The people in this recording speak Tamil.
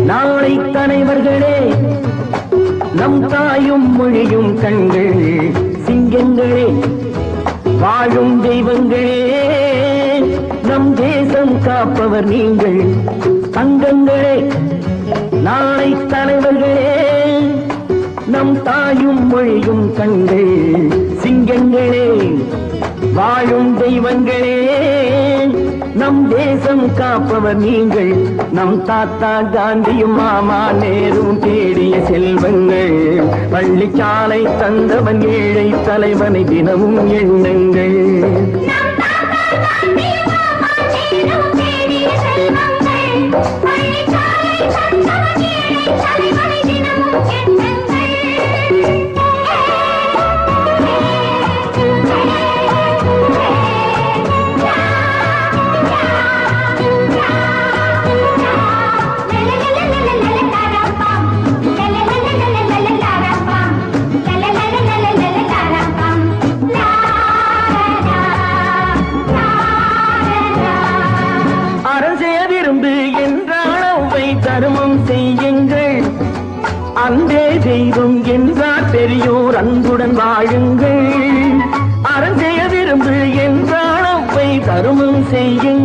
நாளை தலைவர்களே, நம் தாயும் மொழியும் கண்கள் சிங்கங்களே, வாழும் தெய்வங்களே, நம் தேசம் காப்பவர் நீங்கள் தங்கங்களே. நாளை தலைவர்களே, நம் தாயும் மொழியும் கண்கள் சிங்கங்களே, வாழும் தெய்வங்களே, நம் தேசம் காப்பவர் நீங்கள். நம் தாத்தா காந்தியும் மாமா நேரும் தேடிய செல்வங்கள், பள்ளிச்சாலை தந்தவன் ஏழை தலைவனை தினமும் எண்ணுங்கள். தர்மம் செய்யுங்கள், அன்பே தெய்வம் என்றார் பெரியோர், அன்புடன் வாழுங்கள். அறஞ்செய்ய விரும்பு என்றால் அவ்வை தர்மம் செய்யுங்கள்.